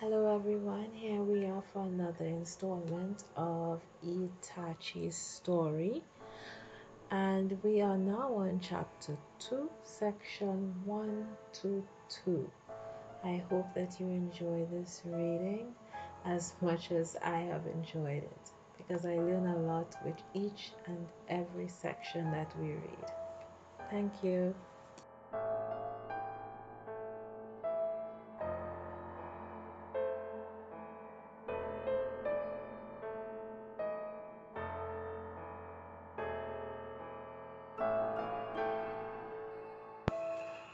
Hello everyone, here we are for another installment of Itachi's story, and we are now on chapter 2, section 1 to 2. I hope that you enjoy this reading as much as I have enjoyed it, because I learn a lot with each and every section that we read. Thank you.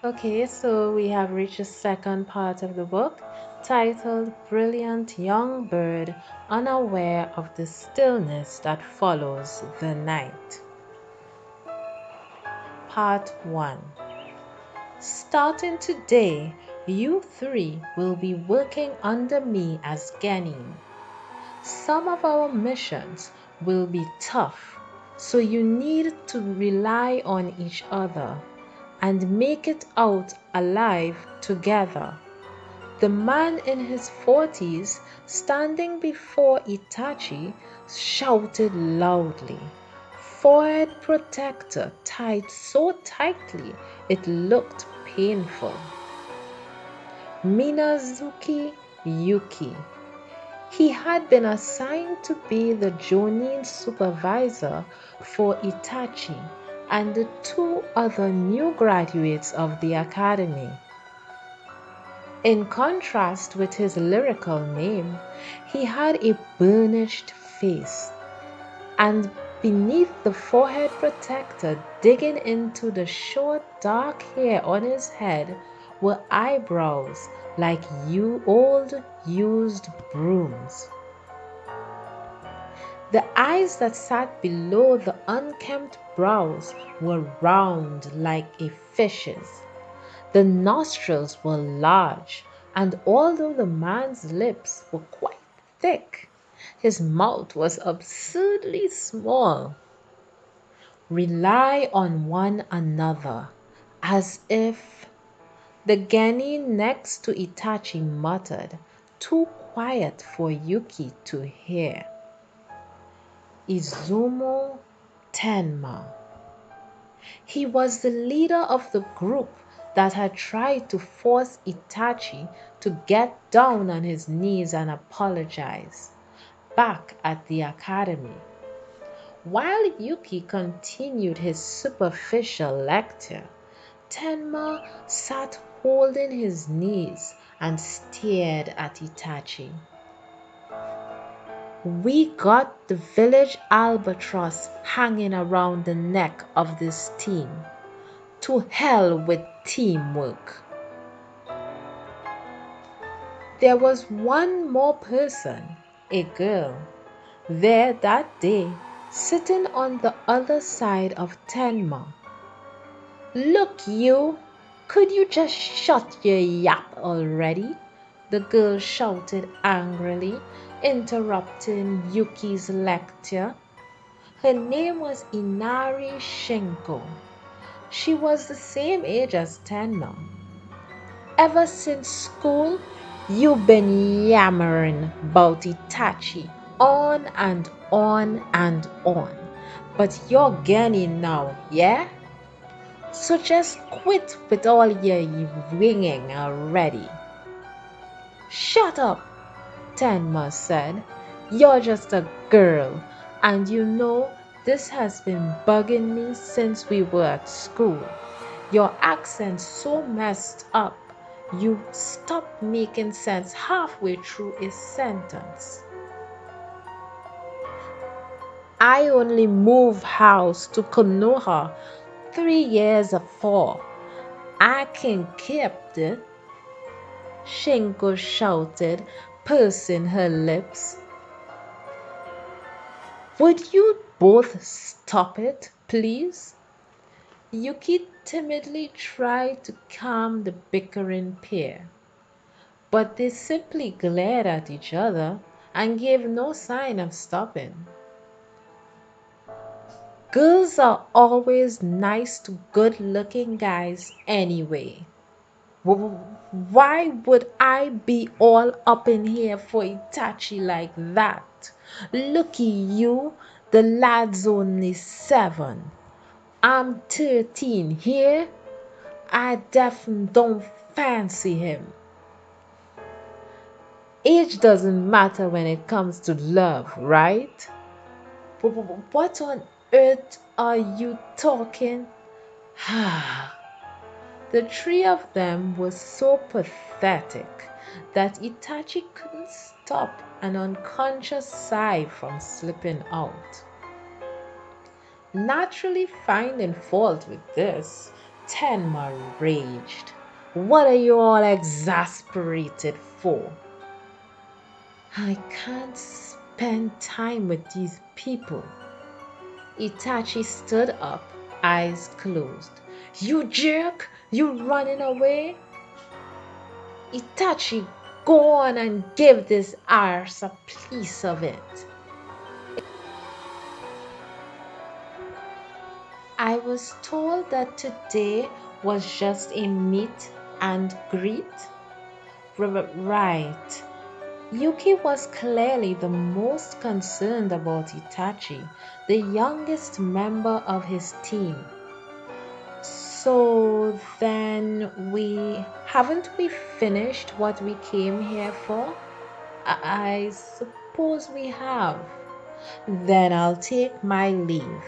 Okay, so we have reached the second part of the book titled Brilliant Young Bird Unaware of the Stillness That Follows the Night. Part 1. Starting today, you three will be working under me as genin. Some of our missions will be tough, so you need to rely on each other and make it out alive together. The man in his 40s standing before Itachi shouted loudly, forehead protector tied so tightly it looked painful. Minazuki Yuki. He had been assigned to be the Jonin supervisor for Itachi and the two other new graduates of the academy. In contrast with his lyrical name, he had a burnished face, and beneath the forehead protector digging into the short dark hair on his head were eyebrows like old used brooms. The eyes that sat below the unkempt brows were round like a fish's. The nostrils were large, and although the man's lips were quite thick, his mouth was absurdly small. Rely on one another, as if the genin next to Itachi muttered, too quiet for Yuki to hear. Izumo Tenma. He was the leader of the group that had tried to force Itachi to get down on his knees and apologize back at the academy. While Yuki continued his superficial lecture, Tenma sat holding his knees and stared at Itachi. We got the village albatross hanging around the neck of this team. To hell with teamwork. There was one more person, a girl, there that day, sitting on the other side of Tenma. Look, you! Could you just shut your yap already? The girl shouted angrily, interrupting Yuki's lecture. Her name was Inari Shinko. She was the same age as Tenma. Ever since school, you've been yammering about Itachi on and on and on. But you're getting now, yeah? So just quit with all your winging already. Shut up, Tenma said. You're just a girl, and you know this has been bugging me since we were at school. Your accent's so messed up, you stop making sense halfway through a sentence. I only moved house to Konoha 3 years afore. I can keep it, Shinko shouted, pursing her lips. Would you both stop it, please? Yuki timidly tried to calm the bickering pair, but they simply glared at each other and gave no sign of stopping. Girls are always nice to good-looking guys anyway, Why would I be all up in here for Itachi like that? Looky you, the lad's only 7. I'm 13 here. I definitely don't fancy him. Age doesn't matter when it comes to love, right? What on earth are you talking? The three of them were so pathetic that Itachi couldn't stop an unconscious sigh from slipping out. Naturally finding fault with this, Tenma raged. What are you all exasperated for? I can't spend time with these people. Itachi stood up, eyes closed. You jerk! You running away? Itachi, go on and give this arse a piece of it. I was told that today was just a meet and greet. Right. Yuki was clearly the most concerned about Itachi, the youngest member of his team. So then haven't we finished what we came here for? I suppose we have. Then I'll take my leave.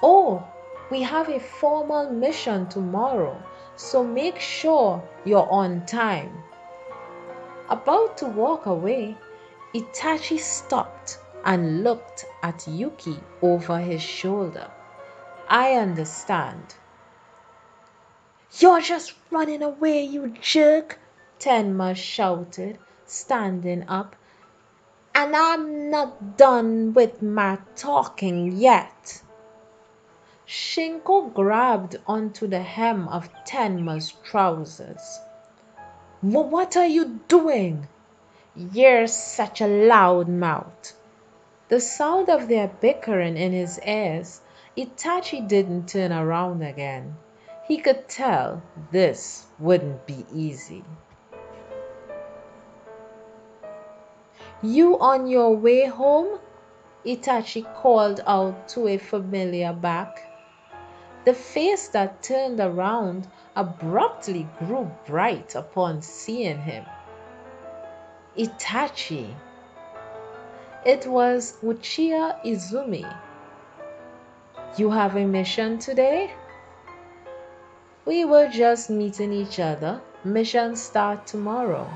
Oh, we have a formal mission tomorrow, so make sure you're on time. About to walk away, Itachi stopped and looked at Yuki over his shoulder. I understand. You're just running away, you jerk, Tenma shouted, standing up. And I'm not done with my talking yet. Shinko grabbed onto the hem of Tenma's trousers. What are you doing? You're such a loud mouth. The sound of their bickering in his ears, Itachi didn't turn around again. He could tell this wouldn't be easy. You on your way home? Itachi called out to a familiar back. The face that turned around abruptly grew bright upon seeing him. Itachi. It was Uchiha Izumi. You have a mission today? We were just meeting each other. Mission start tomorrow.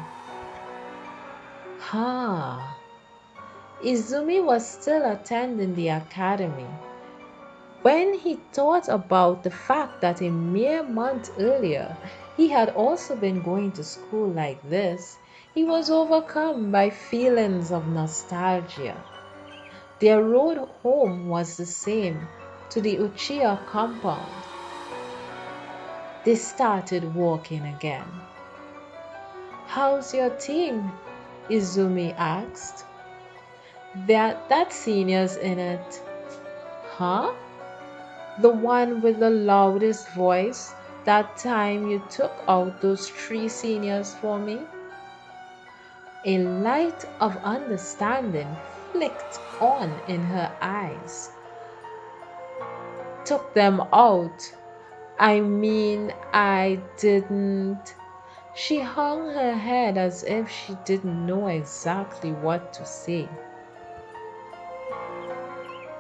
Izumi was still attending the academy. When he thought about the fact that a mere month earlier he had also been going to school like this, he was overcome by feelings of nostalgia. Their road home was the same, to the Uchiha compound. They started walking again. How's your team? Izumi asked. That senior's in it. Huh? The one with the loudest voice that time you took out those 3 seniors for me? A light of understanding flicked on in her eyes. Took them out. I didn't. She hung her head as if she didn't know exactly what to say.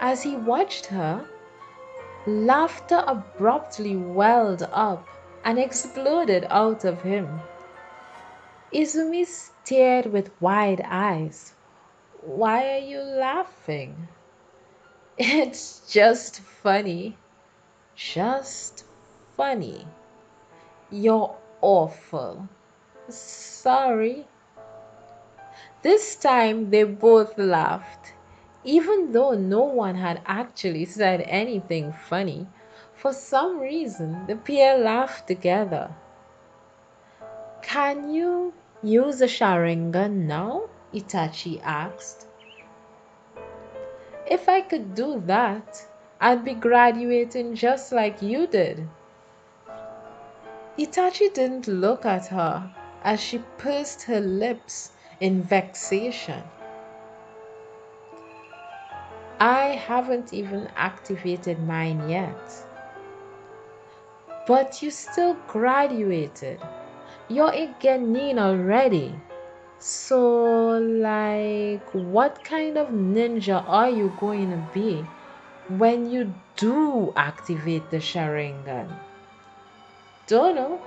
As he watched her, laughter abruptly welled up and exploded out of him. Izumi stared with wide eyes. Why are you laughing? It's just funny. Just funny. You're awful. Sorry. This time they both laughed. Even though no one had actually said anything funny, for some reason the pair laughed together. Can you use a Sharingan now? Itachi asked. If I could do that, I'd be graduating just like you did. Itachi didn't look at her as she pursed her lips in vexation. I haven't even activated mine yet. But you still graduated. You're a genin already. So, like, what kind of ninja are you going to be when you do activate the Sharingan? Don't know.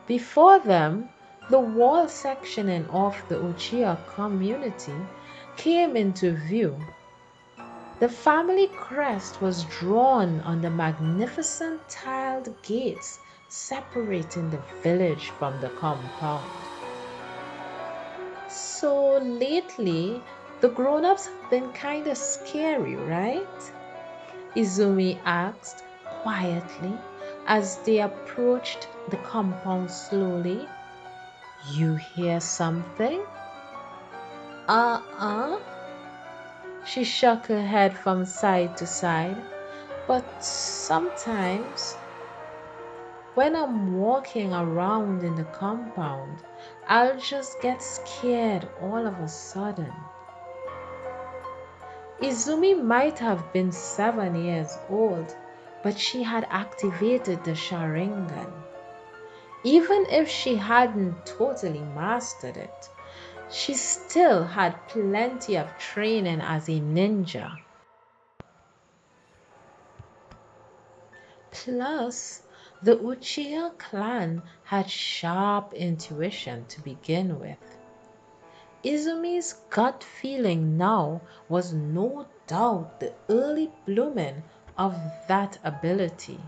Before them, the wall sectioning of the Uchiha community came into view. The family crest was drawn on the magnificent tiled gates separating the village from the compound. So lately, the grown-ups have been kinda scary, right? Izumi asked quietly as they approached the compound slowly. You hear something? Uh-uh. She shook her head from side to side. But sometimes, when I'm walking around in the compound, I'll just get scared all of a sudden. Izumi might have been 7 years old, but she had activated the Sharingan. Even if she hadn't totally mastered it, she still had plenty of training as a ninja. Plus, the Uchiha clan had sharp intuition to begin with. Izumi's gut feeling now was no doubt the early blooming of that ability,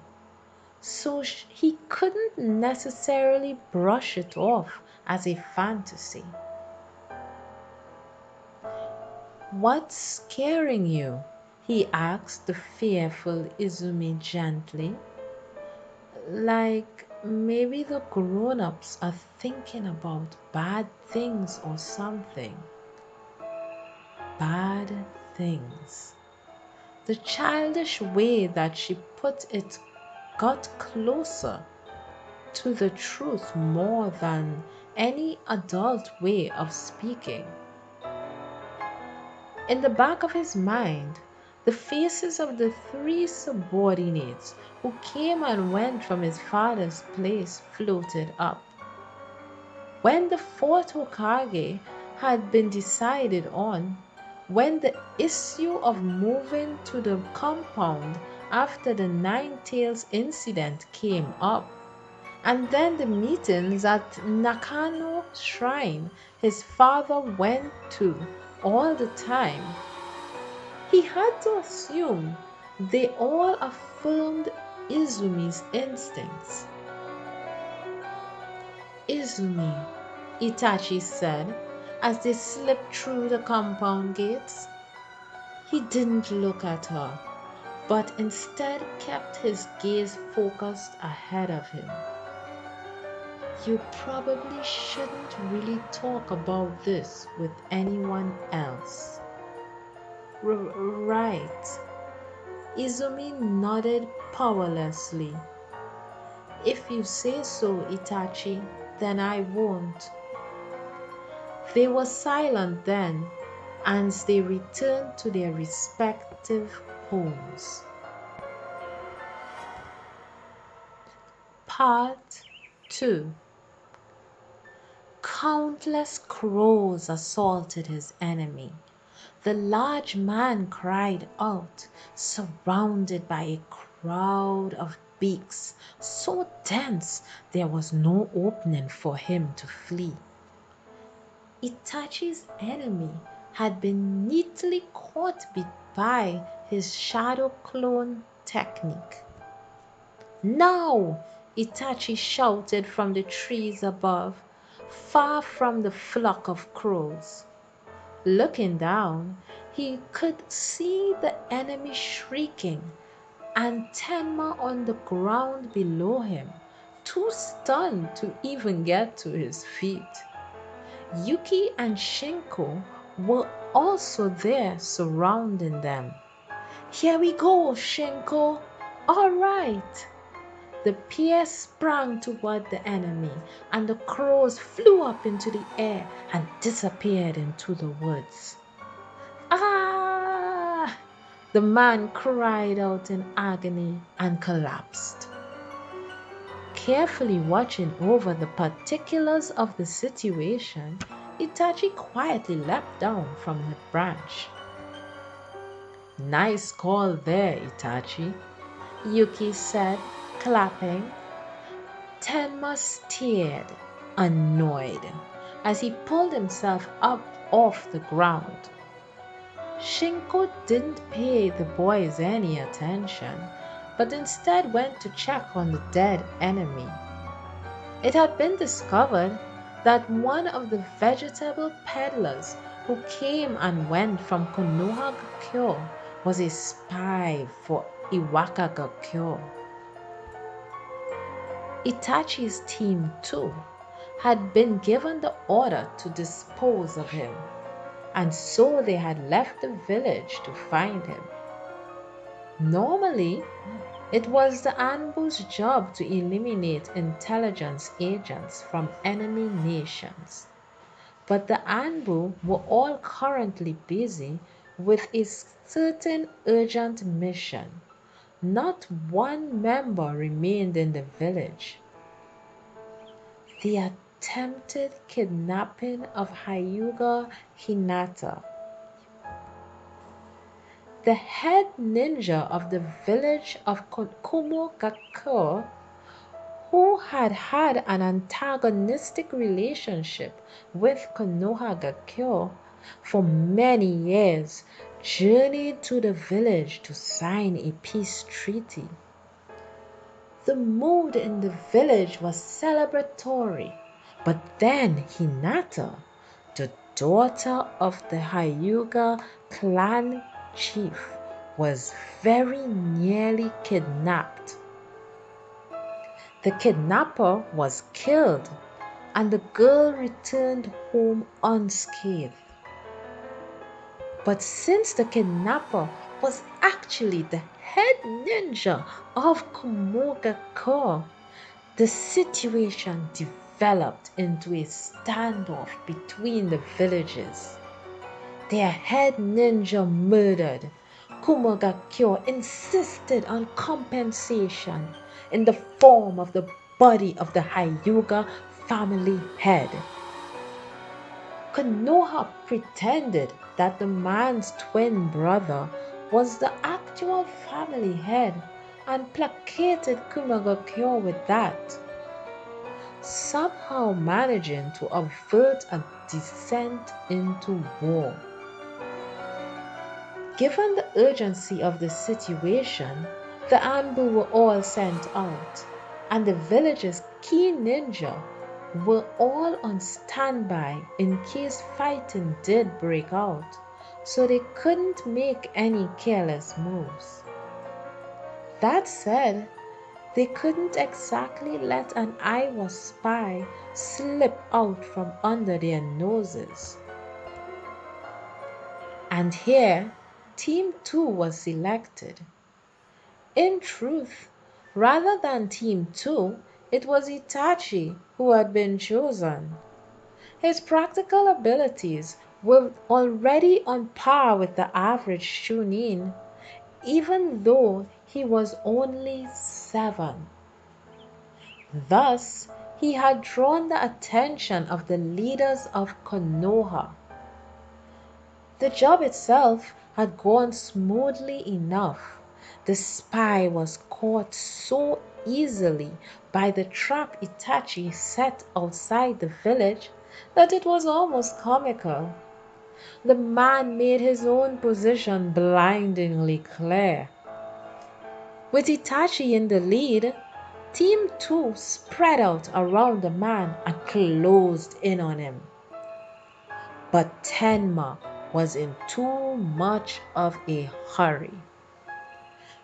so he couldn't necessarily brush it off as a fantasy. What's scaring you? He asked the fearful Izumi gently. Like maybe the grown ups are thinking about bad things or something. Bad things. The childish way that she put it got closer to the truth more than any adult way of speaking. In the back of his mind, the faces of the three subordinates who came and went from his father's place floated up. When the fourth Hokage had been decided on, when the issue of moving to the compound after the Nine Tails incident came up, and then the meetings at Nakano Shrine his father went to all the time, he had to assume they all affirmed Izumi's instincts. Izumi, Itachi said as they slipped through the compound gates. He didn't look at her, but instead kept his gaze focused ahead of him. You probably shouldn't really talk about this with anyone else. Right. Izumi nodded powerlessly. If you say so, Itachi, then I won't. They were silent then as they returned to their respective homes. Part 2. Countless crows assaulted his enemy. The large man cried out, surrounded by a crowd of beaks so dense there was no opening for him to flee. Itachi's enemy had been neatly caught by his shadow clone technique. Now! Itachi shouted from the trees above, far from the flock of crows. Looking down, he could see the enemy shrieking and Tenma on the ground below him, too stunned to even get to his feet. Yuki and Shinko were also there surrounding them. Here we go, Shinko. All right. The pair sprang toward the enemy, and the crows flew up into the air and disappeared into the woods. Ah! The man cried out in agony and collapsed. Carefully watching over the particulars of the situation, Itachi quietly leapt down from the branch. "Nice call there, Itachi," Yuki said, clapping. Tenma stared, annoyed, as he pulled himself up off the ground. Shinko didn't pay the boys any attention, but instead went to check on the dead enemy. It had been discovered that one of the vegetable peddlers who came and went from Konohagakyo was a spy for Iwakagakyo. Itachi's team, too, had been given the order to dispose of him, and so they had left the village to find him. Normally, it was the Anbu's job to eliminate intelligence agents from enemy nations, but the Anbu were all currently busy with a certain urgent mission. Not one member remained in the village. The attempted kidnapping of Hyuga Hinata, the head ninja of the village of Kumogakure, who had had an antagonistic relationship with Konohagakure for many years, journeyed to the village to sign a peace treaty. The mood in the village was celebratory, but then Hinata, the daughter of the Hyuga clan chief, was very nearly kidnapped. The kidnapper was killed, and the girl returned home unscathed. But since the kidnapper was actually the head ninja of Kumogakure, the situation developed into a standoff between the villages. Their head ninja murdered, Kumogakure insisted on compensation in the form of the body of the Hyuga family head. Konoha pretended that the man's twin brother was the actual family head and placated Kumogakure with that, somehow managing to avert a descent into war. Given the urgency of the situation, the Anbu were all sent out, and the village's key ninja were all on standby in case fighting did break out, so they couldn't make any careless moves. That said, they couldn't exactly let an Iowa spy slip out from under their noses. And here, Team 2 was selected. In truth, rather than Team 2, it was Itachi who had been chosen. His practical abilities were already on par with the average Chunin, even though he was only 7. Thus, he had drawn the attention of the leaders of Konoha. The job itself had gone smoothly enough. The spy was caught so easily by the trap Itachi set outside the village that it was almost comical. The man made his own position blindingly clear. With Itachi in the lead, Team 2 spread out around the man and closed in on him. But Tenma was in too much of a hurry.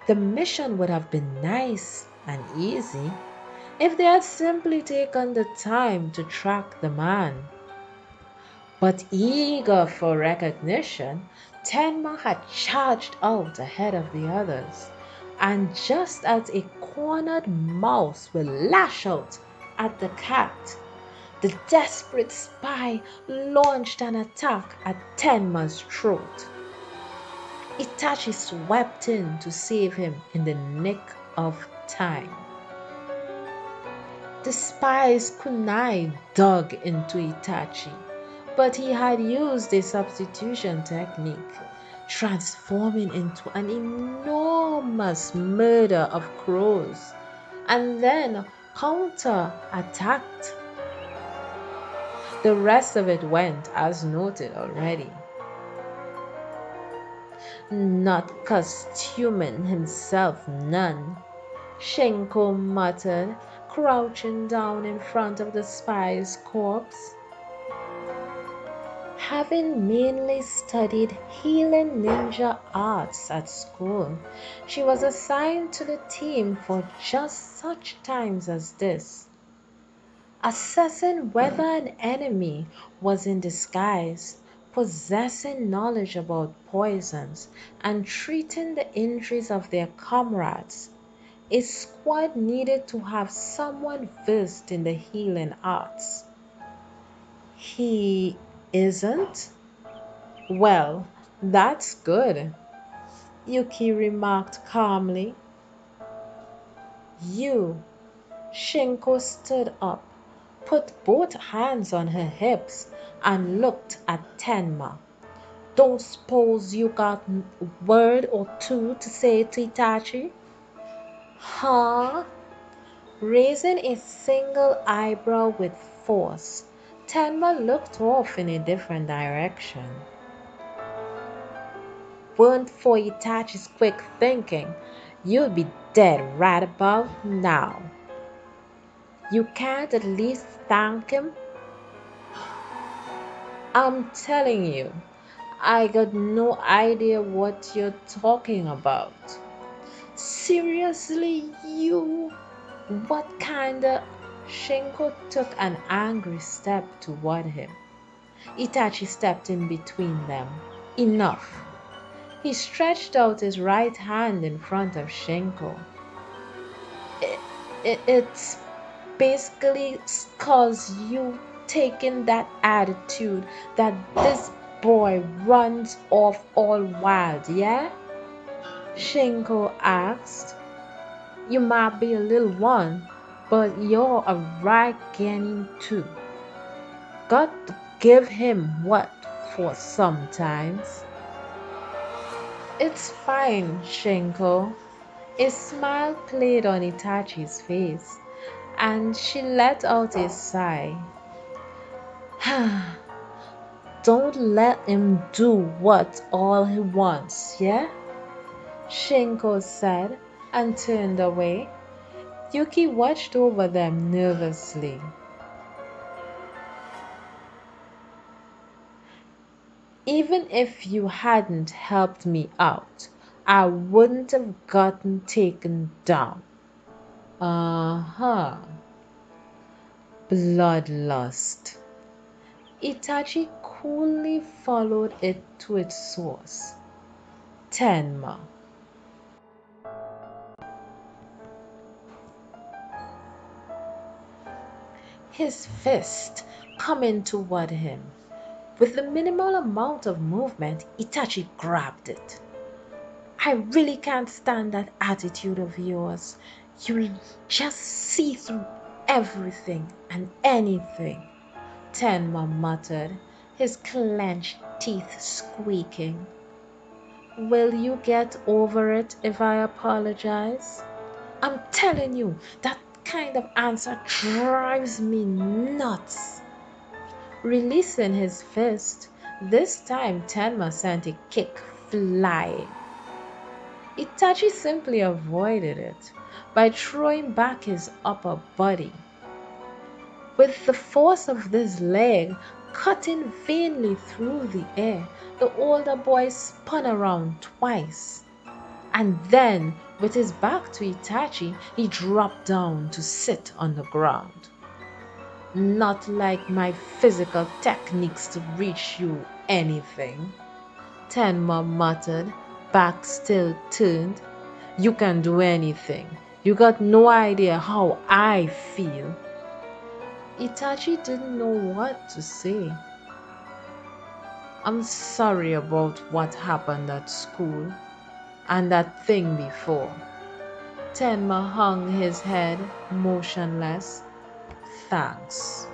The mission would have been nice and easy if they had simply taken the time to track the man. But eager for recognition, Tenma had charged out ahead of the others, and just as a cornered mouse will lash out at the cat, the desperate spy launched an attack at Tenma's throat. Itachi swept in to save him in the nick of time. The spy's kunai dug into Itachi, but he had used a substitution technique, transforming into an enormous murder of crows, and then counter-attacked. The rest of it went as noted already. Not costuming himself none, Shinko muttered, crouching down in front of the spy's corpse. Having mainly studied healing ninja arts at school, she was assigned to the team for just such times as this. Assessing whether an enemy was in disguise, possessing knowledge about poisons, and treating the injuries of their comrades, a squad needed to have someone versed in the healing arts. He isn't? Well, that's good, Yuki remarked calmly. You. Shinko stood up, put both hands on her hips, and looked at Tenma. Don't suppose you got a word or two to say to Itachi? Huh? Raising a single eyebrow with force, Tenma looked off in a different direction. Weren't for Itachi's quick thinking, you'd be dead right about now. You can't at least thank him? I'm telling you, I got no idea what you're talking about. Seriously, you? What kinda? Shinko took an angry step toward him. Itachi stepped in between them. Enough. He stretched out his right hand in front of Shinko. It's basically cause you taking that attitude that this boy runs off all wild, yeah? Shinko asked. You might be a little one, but you're a right genin too. Got to give him what for sometimes. It's fine, Shinko. A smile played on Itachi's face, and she let out a sigh. Don't let him do what all he wants, yeah? Shinko said and turned away. Yuki watched over them nervously. Even if you hadn't helped me out, I wouldn't have gotten taken down. Uh-huh. Bloodlust. Itachi coolly followed it to its source. Tenma. His fist coming toward him. With the minimal amount of movement, Itachi grabbed it. I really can't stand that attitude of yours. You'll just see through everything and anything, Tenma muttered, his clenched teeth squeaking. Will you get over it if I apologize? I'm telling you, that kind of answer drives me nuts. Releasing his fist, this time Tenma sent a kick flying. Itachi simply avoided it by throwing back his upper body. With the force of this leg cutting vainly through the air, the older boy spun around twice. And then, with his back to Itachi, he dropped down to sit on the ground. Not like my physical techniques to reach you anything, Tenma muttered, back still turned. You can do anything. You got no idea how I feel. Itachi didn't know what to say. I'm sorry about what happened at school and that thing before. Tenma hung his head, motionless. Thanks.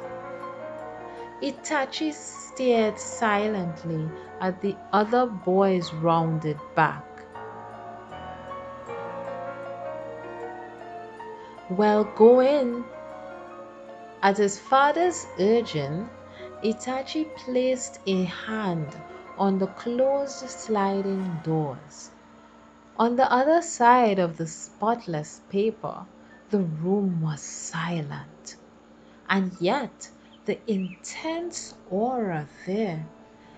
Itachi stared silently at the other boy's rounded back. Well, go in. At his father's urging, Itachi placed a hand on the closed sliding doors. On the other side of the spotless paper, the room was silent. And yet, the intense aura there,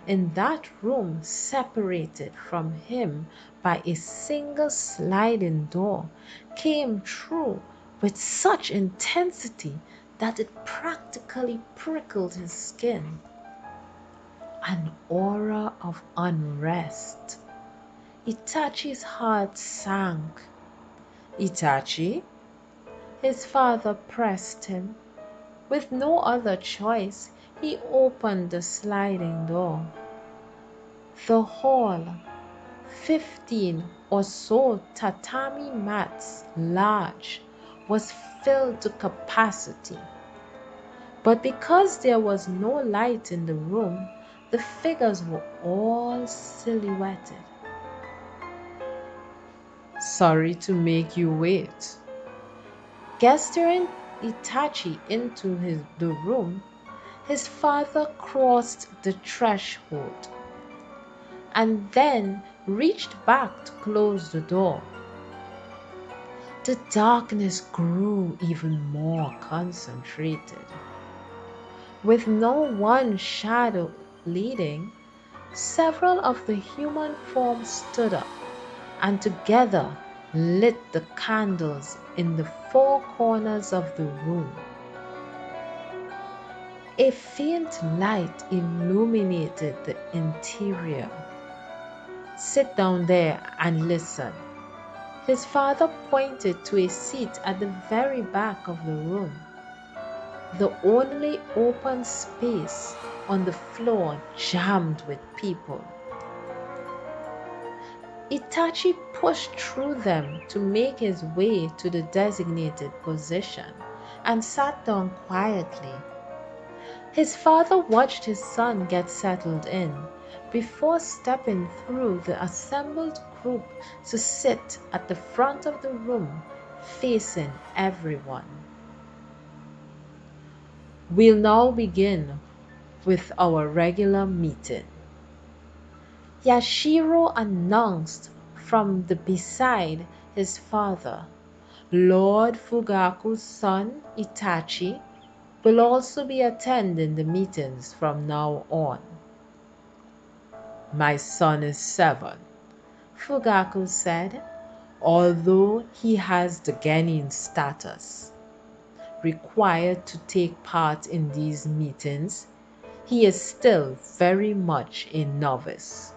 in that room separated from him by a single sliding door, came through with such intensity that it practically prickled his skin. An aura of unrest. Itachi's heart sank. Itachi? His father pressed him. With no other choice, he opened the sliding door. The hall, 15 or so tatami mats large, was filled to capacity. But because there was no light in the room, the figures were all silhouetted. Sorry to make you wait. Gesturing Itachi into the room, his father crossed the threshold and then reached back to close the door. The darkness grew even more concentrated. With no one shadow leading, several of the human forms stood up and together lit the candles in the four corners of the room. A faint light illuminated the interior. Sit down there and listen. His father pointed to a seat at the very back of the room, the only open space on the floor jammed with people. Itachi pushed through them to make his way to the designated position and sat down quietly. His father watched his son get settled in before stepping through the assembled group to sit at the front of the room, facing everyone. We'll now begin with our regular meeting. Yashiro announced from the beside his father. Lord Fugaku's son, Itachi, will also be attending the meetings from now on. My son is 7, Fugaku said, although he has the genin status. Required to take part in these meetings, he is still very much a novice.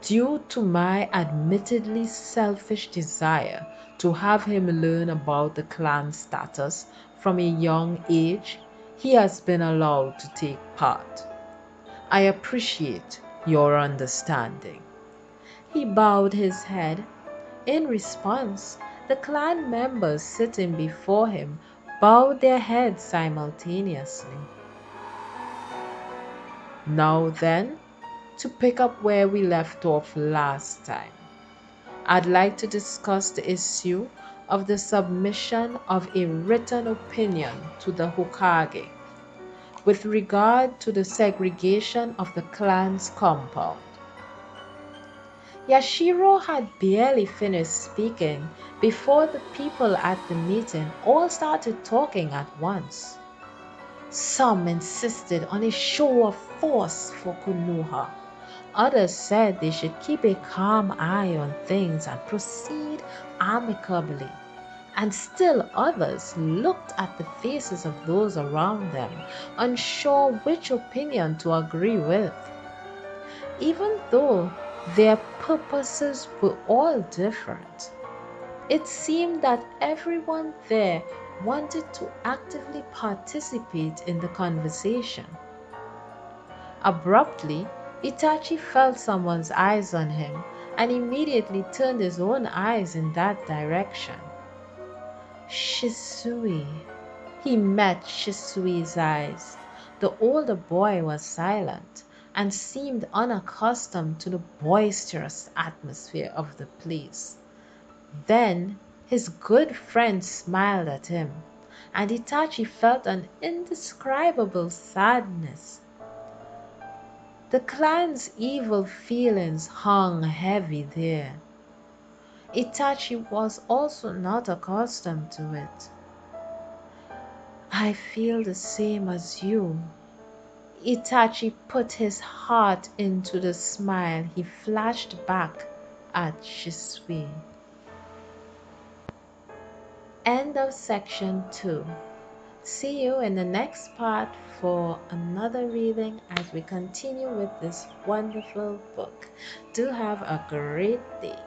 Due to my admittedly selfish desire to have him learn about the clan status from a young age, he has been allowed to take part. I appreciate your understanding. He bowed his head. In response, the clan members sitting before him bowed their heads simultaneously. Now then, to pick up where we left off last time, I'd like to discuss the issue of the submission of a written opinion to the Hokage with regard to the segregation of the clan's compound. Yashiro had barely finished speaking before the people at the meeting all started talking at once. Some insisted on a show of force for Konoha. Others said they should keep a calm eye on things and proceed amicably. And still others looked at the faces of those around them, unsure which opinion to agree with. Even though Their purposes were all different. It seemed that everyone there wanted to actively participate in the conversation. Abruptly, Itachi felt someone's eyes on him and immediately turned his own eyes in that direction. Shisui. He met Shisui's eyes. The older boy was silent and seemed unaccustomed to the boisterous atmosphere of the place. Then his good friend smiled at him, and Itachi felt an indescribable sadness. The clan's evil feelings hung heavy there. Itachi was also not accustomed to it. I feel the same as you. Itachi put his heart into the smile he flashed back at Shisui. End of section 2. See you in the next part for another reading as we continue with this wonderful book. Do have a great day.